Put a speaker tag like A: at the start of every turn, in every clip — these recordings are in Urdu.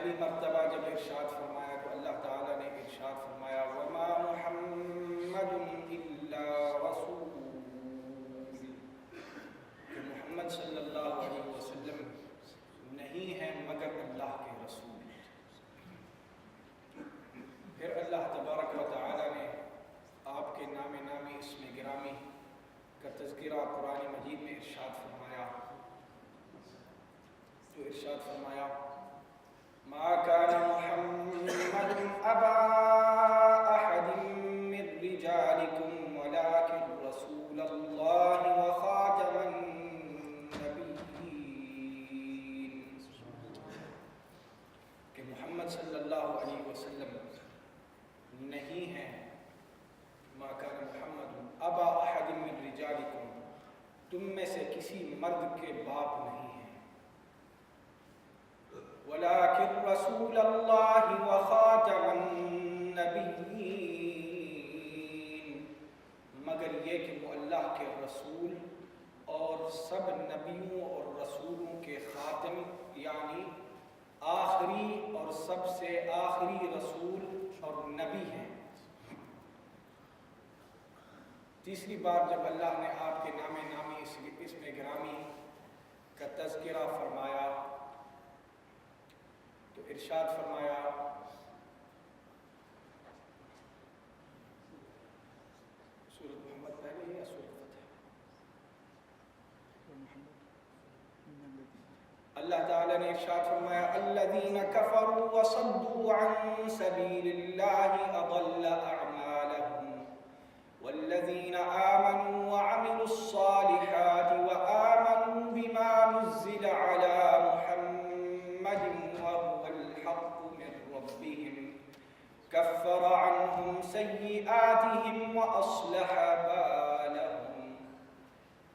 A: پہلی مرتبہ جب ارشاد فرمایا تو اللہ تعالیٰ نے ارشاد فرمایا وما محمد الا رسول، کہ محمد صلی اللہ علیہ وسلم نہیں ہے مگر اللہ کے رسول۔ پھر اللہ تبارک و تعالیٰ نے آپ کے نام نامی اسم گرامی کا تذکرہ قرآن مجید میں ارشاد فرمایا، تو ارشاد فرمایا ما كان محمد ابا احد من رجالكم ولكن رسول الله وخاتم النبيين، کہ محمد صلی اللہ علیہ وسلم نہیں ہے، ما كان محمد ابا احد من رجالكم، تم میں سے کسی مرد کے باپ نہیں ہیں، وَلَٰكِن رَّسُولَ اللَّهِ وَخَاتَمَ النَّبِيِّينَ، مگر یہ کہ وہ اللہ کے رسول اور سب نبیوں اور رسولوں کے خاتم، یعنی آخری اور سب سے آخری رسول اور نبی ہیں۔ تیسری بار جب اللہ نے آپ کے نام نامی اسم گرامی کا تذکرہ فرمایا تو ارشاد فرمایا سورۃ محمد پہلے یا سورۃ فتح؟ اللہ تعالیٰ نے ارشاد فرمایا الذین کفروا وصدوا عن سبیل اللہ اضل اعمالهم والذین آمنوا وعملوا الصالحات وآمنوا بما نزل على محمد وهو الحق من ربهم كفر عنهم سيئاتهم وأصلح بالهم۔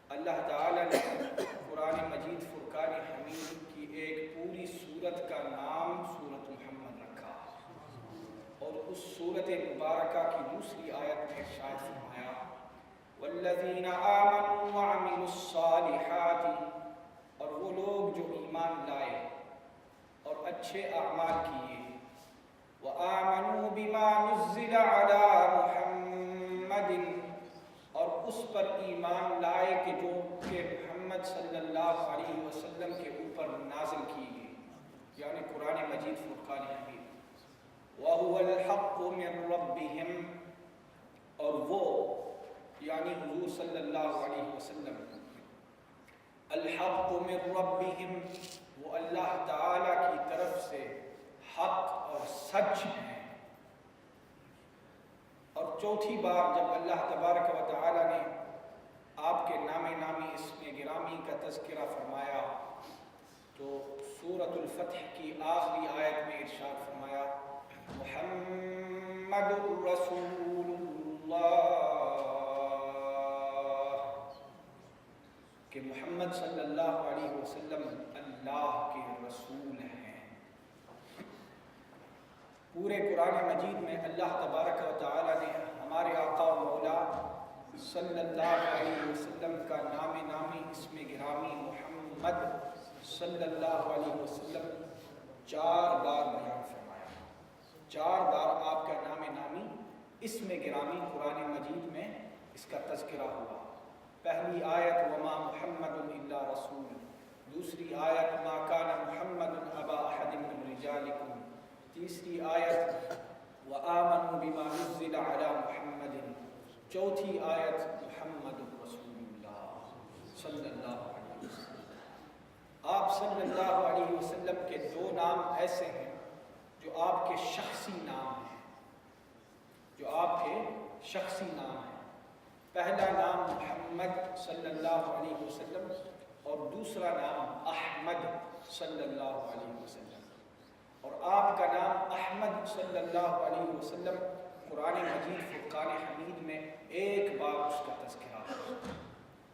A: اللہ تعالیٰ نے قرآن مجید فرقان حمید کی ایک پوری سورت کا نام سورۃ محمد رکھا، اور اس سورت مبارکہ کی دوسری آیت میں ارشاد فرمایا والذین آمنوا وعملوا الصالحات، اور وہ لوگ جو ایمان لائے اور اچھے اعمال کیے، وآمنوا بما نزل على محمد، اور اس پر ایمان لائے کہ جو کہ محمد صلی اللہ علیہ وسلم کے اوپر نازل کی گئی، یعنی قرآن مجید فرقان حمید، وَهُوَ الْحَقُّ مِنْ رَبِّهِمْ، اور وہ یعنی حضور صلی اللہ علیہ وسلم الحق من ربهم، وہ اللہ تعالیٰ کی طرف سے حق اور سچ ہیں۔ اور چوتھی بار جب اللہ تبارک و تعالیٰ نے آپ کے نام نامی اسم گرامی کا تذکرہ فرمایا تو سورۃ الفتح کی آخری آیت میں ارشاد فرمایا محمد رسول اللہ، کہ محمد صلی اللہ علیہ وسلم اللہ کے رسول ہیں۔ پورے قرآن مجید میں اللہ تبارک و تعالی نے ہمارے آقا و مولا صلی اللہ علیہ وسلم کا نام نامی اسم گرامی محمد صلی اللہ علیہ وسلم 4 بار بیان فرمایا۔ 4 بار آپ کا نام نامی اسم گرامی قرآن مجید میں اس کا تذکرہ ہوا۔ پہلی آیت وما محمد الا رسول، دوسری آیت ما کان محمد ابا احد من رجالکم، تیسری آیت وآمنوا بما نزل علی محمد، چوتھی آیت محمد رسول اللہ صلی اللہ علیہ وسلم۔ آپ صلی اللہ علیہ وسلم کے 2 نام ایسے ہیں جو آپ کے شخصی نام ہیں، جو آپ کے شخصی نام ہیں۔ پہلا نام محمد صلی اللہ علیہ وسلم اور دوسرا نام احمد صلی اللہ علیہ وسلم، اور آپ کا نام احمد صلی اللہ علیہ وسلم قرآن مجید فرقان حمید میں 1 بار اس کا تذکرہ ہے۔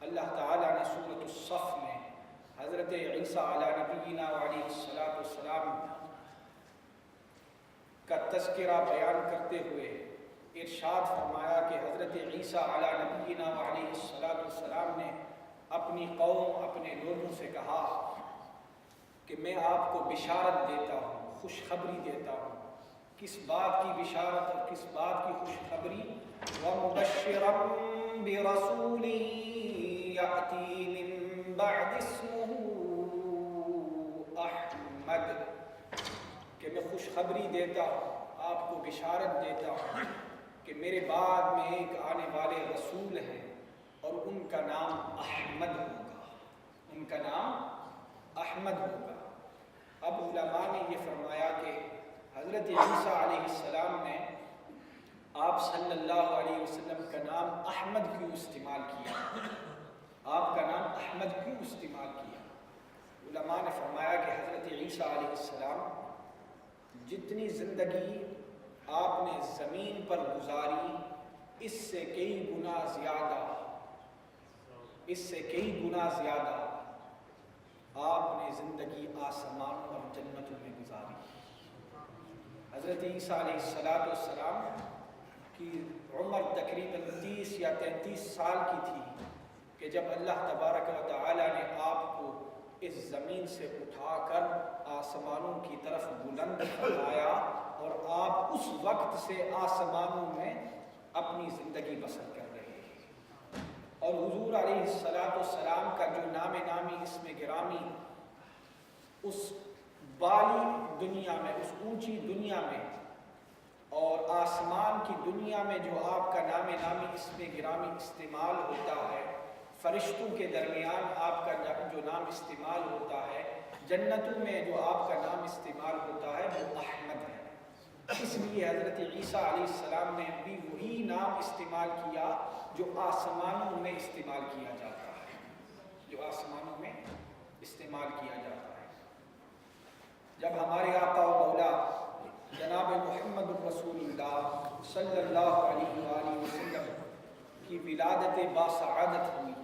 A: اللہ تعالیٰ نے سورۃ الصف میں حضرت عیسیٰ علی نبینا علیہ السلام کا تذکرہ بیان کرتے ہوئے ارشاد فرمایا کہ حضرت عیسیٰ علی نبینا علیہ السلام نے اپنی قوم، اپنے لوگوں سے کہا کہ میں آپ کو بشارت دیتا ہوں خوشخبری دیتا ہوں. کس بات کی بشارت اور کس بات کی خوشخبری؟ وَمُبَشِّرًا بِرَسُولٍ يَأْتِي مِن بَعْدِ اسْمُهُ أَحْمَدُ، کہ میں خوشخبری دیتا ہوں، آپ کو بشارت دیتا ہوں کہ میرے بعد میں ایک آنے والے رسول ہیں اور ان کا نام احمد ہوگا. ان کا نام احمد ہوگا. اب علماء نے یہ فرمایا کہ حضرت عیسیٰ علیہ السلام نے آپ صلی اللہ علیہ وسلم کا نام احمد کیوں استعمال کیا؟ آپ کا نام احمد کیوں استعمال کیا؟ علماء نے فرمایا کہ حضرت عیسیٰ علیہ السلام جتنی زندگی آپ نے زمین پر گزاری اس سے کئی گنا زیادہ آپ نے زندگی آسمانوں اور جنتوں میں گزاری. حضرت عیسیٰ علیہ السلام کی عمر تقریباً 30 یا 33 سال کی تھی کہ جب اللہ تبارک و تعالی نے آپ کو اس زمین سے اٹھا کر آسمانوں کی طرف بلند فرمایا اور آپ اس وقت سے آسمانوں میں اپنی زندگی بسر کر رہے ہیں. اور حضور علیہ السلام کا جو نام نامی اسم گرامی اس بالی دنیا میں، اس اونچی دنیا میں اور آسمان کی دنیا میں جو آپ کا نام نامی اسم گرامی استعمال ہوتا ہے، فرشتوں کے درمیان آپ کا جو نام استعمال ہوتا ہے، جنتوں میں جو آپ کا نام استعمال ہوتا ہے، وہ احمد ہے. اس لیے حضرت عیسیٰ علیہ السلام نے بھی وہی نام استعمال کیا جو آسمانوں میں استعمال کیا جاتا ہے، جب ہمارے آقا و مولا جناب محمد رسول اللہ صلی اللہ علیہ وآلہ وسلم کی ولادت باسعادت ہوئی،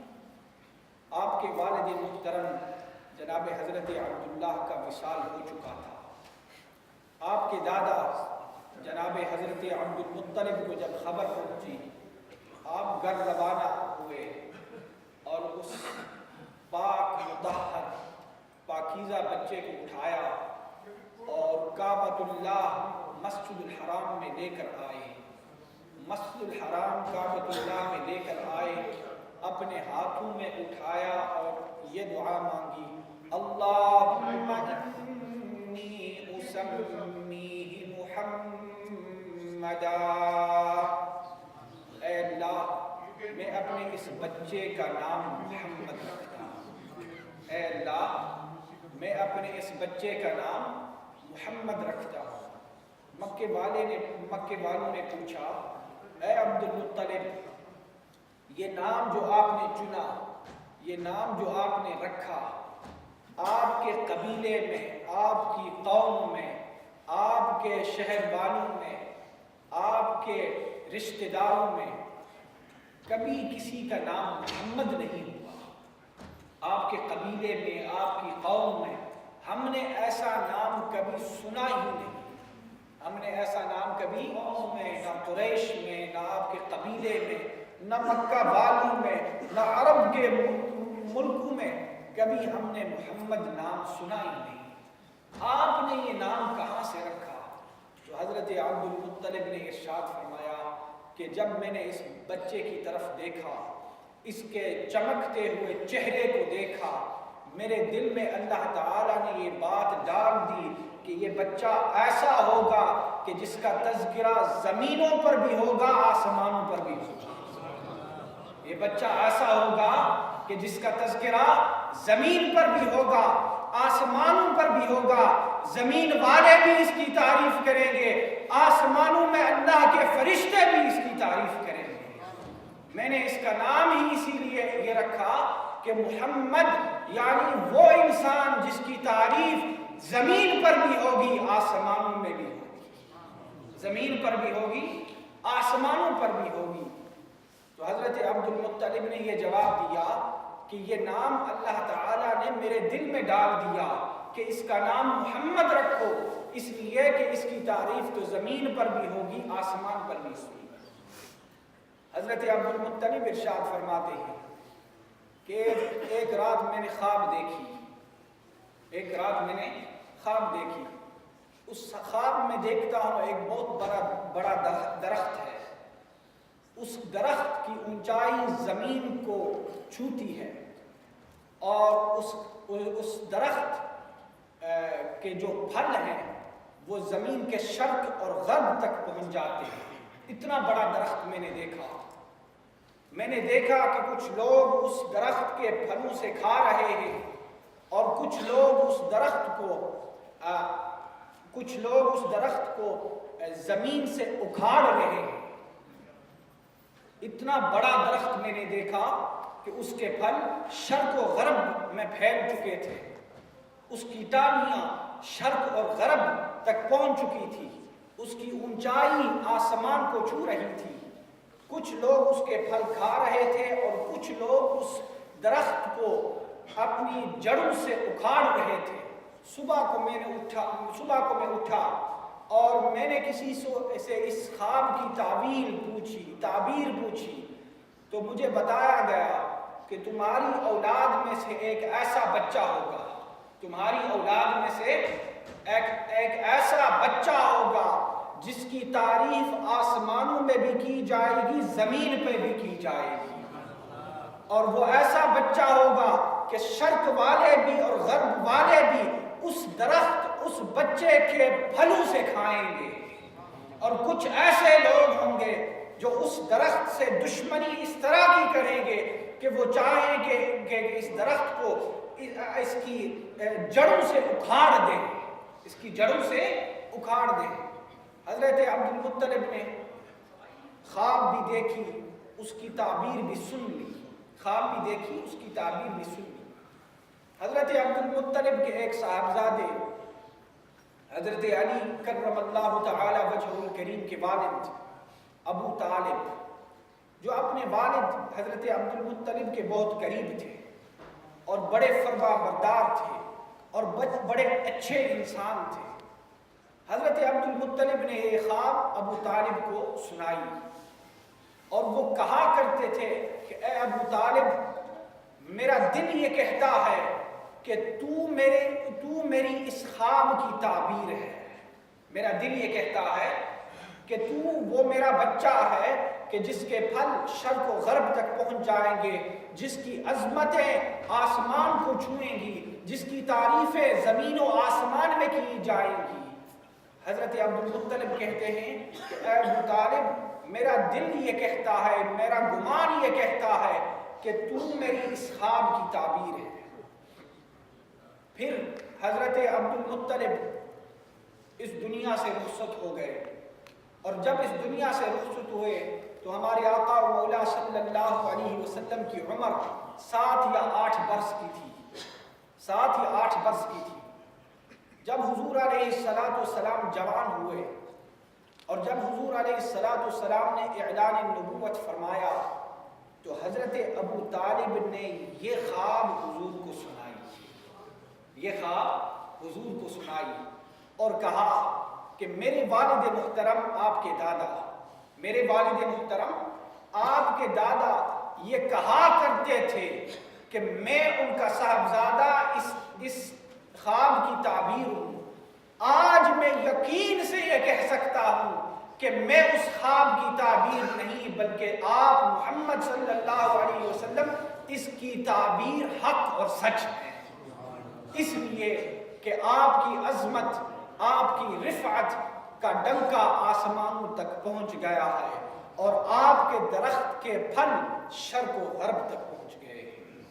A: آپ کے والد محترم جناب حضرت عبداللہ کا وصال ہو چکا تھا. آپ کے دادا جناب حضرت عبد المطلب کو جب خبر پہنچی، آپ گھر روانہ ہوئے اور اس پاک مطہر پاکیزہ بچے کو اٹھایا اور کعبۃ اللہ مسجد الحرام میں لے کر آئے. مسجد الحرام کعبۃ اللہ میں لے کر آئے، اپنے ہاتھوں میں اٹھایا اور یہ دعا مانگی، اللہم انی اسمیہ محمدا، اے اللہ میں اپنے اس بچے کا نام محمد رکھتا ہوں. اے اللہ میں اپنے اس بچے کا نام محمد رکھتا ہوں. مکے والوں نے پوچھا، اے عبد المطلب، یہ نام جو آپ نے چنا، یہ نام جو آپ نے رکھا، آپ کے قبیلے میں، آپ کی قوم میں، آپ کے شہر والوں میں، آپ کے رشتہ داروں میں کبھی کسی کا نام محمد نہیں ہوا. آپ کے قبیلے میں، آپ کی قوم میں ہم نے ایسا نام کبھی سنا ہی نہیں. ہم نے ایسا نام کبھی قوم میں، نہ قریش میں، نہ آپ کے قبیلے میں، نہ مکہ والوں میں، نہ عرب کے ملکوں میں کبھی ہم نے محمد نام سنا ہی نہیں. آپ نے یہ نام کہاں سے رکھا؟ تو حضرت عبد المطلب نے ارشاد فرمایا کہ جب میں نے اس بچے کی طرف دیکھا، اس کے چمکتے ہوئے چہرے کو دیکھا، میرے دل میں اللہ تعالیٰ نے یہ بات ڈال دی کہ یہ بچہ ایسا ہوگا کہ جس کا تذکرہ زمینوں پر بھی ہوگا، آسمانوں پر بھی ہوگا. یہ بچہ ایسا ہوگا کہ جس کا تذکرہ زمین پر بھی ہوگا، آسمانوں پر بھی ہوگا. زمین والے بھی اس کی تعریف کریں گے، آسمانوں میں اللہ کے فرشتے بھی اس کی تعریف کریں گے. میں نے اس کا نام ہی اسی لیے یہ رکھا کہ محمد یعنی وہ انسان جس کی تعریف زمین پر بھی ہوگی، آسمانوں میں بھی ہوگی. زمین پر بھی ہوگی، آسمانوں پر بھی ہوگی. تو حضرت عبد المطلب نے یہ جواب دیا کہ یہ نام اللہ تعالیٰ نے میرے دل میں ڈال دیا کہ اس کا نام محمد رکھو، اس لیے کہ اس کی تعریف تو زمین پر بھی ہوگی، آسمان پر بھی ہوگی. حضرت عبد المطلب ارشاد فرماتے ہیں کہ ایک رات میں نے خواب دیکھی. اس خواب میں دیکھتا ہوں ایک بہت بڑا درخت ہے، اس درخت کی اونچائی زمین کو چھوتی ہے، اور اس درخت کے جو پھل ہیں وہ زمین کے شرق اور غرب تک پہنچ جاتے ہیں۔ اتنا بڑا درخت میں نے دیکھا کہ کچھ لوگ اس درخت کے پھلوں سے کھا رہے ہیں، اور کچھ لوگ اس درخت کو زمین سے اکھاڑ رہے ہیں۔ اتنا بڑا درخت میں نے دیکھا کہ اس کے پھل شرق و غرب میں پھیل چکے تھے، اس کی ٹہنیاں شرق اور غرب تک پہنچ چکی تھی، اس کی اونچائی آسمان کو چھو رہی تھی۔ کچھ لوگ اس کے پھل کھا رہے تھے اور کچھ لوگ اس درخت کو اپنی جڑوں سے اکھاڑ رہے تھے۔ صبح کو میں اٹھا اور میں نے کسی سے اس خواب کی تعبیر پوچھی تو مجھے بتایا گیا کہ تمہاری اولاد میں سے ایک ایسا بچہ ہوگا، ایک ایسا بچہ ہوگا جس کی تعریف آسمانوں میں بھی کی جائے گی، زمین پہ بھی کی جائے گی، اور وہ ایسا بچہ ہوگا کہ شرق والے بھی اور غرب والے بھی اس بچے کے پھلوں سے کھائیں گے، اور کچھ ایسے لوگ ہوں گے جو اس درخت سے دشمنی اس طرح کی کریں گے کہ وہ چاہیں کہ اس درخت کو اس کی جڑوں سے اکھاڑ دیں۔ حضرت عبد المطلب نے خواب بھی دیکھی، اس کی تعبیر بھی سن لی۔ حضرت عبد المطلب کے ایک صاحبزادے حضرت علی کرم اللہ تعالی وجہہ الکریم کے والد ابو طالب، جو اپنے والد حضرت عبد المطلب کے بہت قریب تھے اور بڑے فرما بردار تھے اور بڑے اچھے انسان تھے، حضرت عبد المطلب نے یہ خواب ابو طالب کو سنائی، اور وہ کہا کرتے تھے کہ اے ابو طالب، میرا دل یہ کہتا ہے کہ تو میری اس خواب کی تعبیر ہے۔ میرا دل یہ کہتا ہے کہ تو وہ میرا بچہ ہے کہ جس کے پھل شرق و غرب تک پہنچ جائیں گے، جس کی عظمتیں آسمان کو چھوئیں گی، جس کی تعریفیں زمین و آسمان میں کی جائیں گی۔ حضرت عبد المطلب کہتے ہیں کہ اے ابو طالب، میرا دل یہ کہتا ہے، میرا گمان یہ کہتا ہے کہ تو میری اس خواب کی تعبیر ہے۔ پھر حضرت عبد المطلب اس دنیا سے رخصت ہو گئے، اور جب اس دنیا سے رخصت ہوئے تو ہمارے آقا و مولا صلی اللہ علیہ وسلم کی عمر 7 یا 8 برس کی تھی۔ جب حضور علیہ السلام جوان ہوئے، اور جب حضور علیہ السلام نے اعلان النبوت فرمایا تو حضرت ابو طالب نے یہ خواب حضور کو سنائی اور کہا کہ میرے والد محترم آپ کے دادا یہ کہا کرتے تھے کہ میں ان کا صاحبزادہ اس خواب کی تعبیر ہوں۔ آج میں یقین سے یہ کہہ سکتا ہوں کہ میں اس خواب کی تعبیر نہیں، بلکہ آپ محمد صلی اللہ علیہ وسلم اس کی تعبیر حق اور سچ ہے، اس لیے کہ آپ کی عظمت، آپ کی رفعت کا ڈنکا آسمانوں تک پہنچ گیا ہے، اور آپ کے درخت کے پھل شرق و غرب تک پہنچ گئے ہیں۔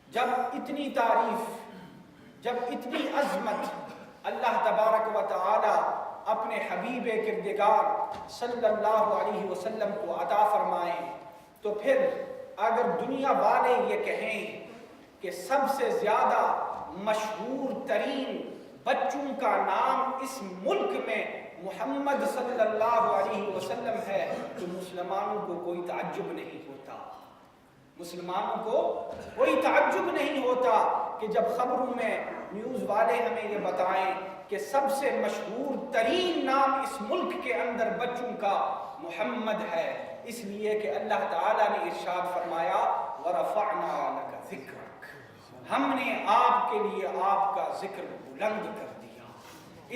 A: جب اتنی تعریف، جب اتنی عظمت اللہ تبارک و تعالی اپنے حبیب کردگار صلی اللہ علیہ وسلم کو عطا فرمائیں، تو پھر اگر دنیا والے یہ کہیں کہ سب سے زیادہ مشہور ترین بچوں کا نام اس ملک میں محمد صلی اللہ علیہ وسلم ہے تو مسلمانوں کو کوئی تعجب نہیں ہوتا کہ جب خبروں میں نیوز والے ہمیں یہ بتائیں کہ سب سے مشہور ترین نام اس ملک کے اندر بچوں کا محمد ہے، اس لیے کہ اللہ تعالیٰ نے ارشاد فرمایا وَرَفَعْنَا لَكَ ذِكْرَكَ، ہم نے آپ کے لیے آپ کا ذکر بلند کر دیا۔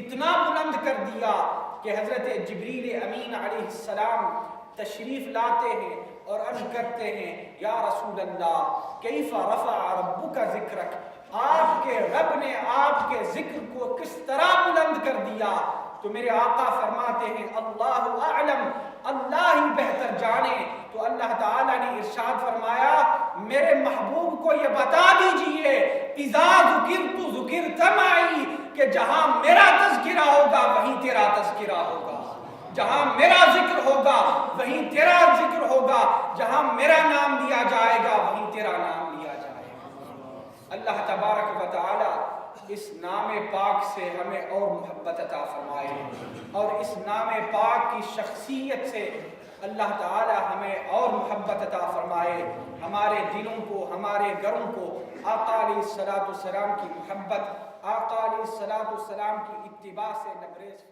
A: اتنا بلند کر دیا کہ حضرت جبریل امین علیہ السلام تشریف لاتے ہیں اور عرض کرتے ہیں یا رسول اللہ کیف رفع ربک ذکرک، آپ کے رب نے آپ کے ذکر کو کس طرح بلند کر دیا؟ تو میرے آقا فرماتے ہیں اللہ اعلم، اللہ ہی بہتر جانے۔ تو اللہ تعالیٰ نے ارشاد فرمایا میرے محبوب کو یہ بتا دیجئے اذا ذکرت ذکرت معی، کہ جہاں میرا تذکرہ ہوگا وہیں تیرا تذکرہ ہوگا، جہاں میرا ذکر ہوگا وہیں تیرا ذکر ہوگا، جہاں میرا نام لیا جائے گا وہیں تیرا نام لیا جائے گا۔ اللہ تبارک و تعالی اس نام پاک سے ہمیں اور محبت عطا فرمائے، اور اس نام پاک کی شخصیت سے اللہ تعالی ہمیں اور محبت عطا فرمائے، ہمارے دلوں کو، ہمارے گھروں کو آقا علیہ الصلوۃ والسلام کی محبت، آقا علیہ الصلوۃ والسلام کی اتباع سے لبریز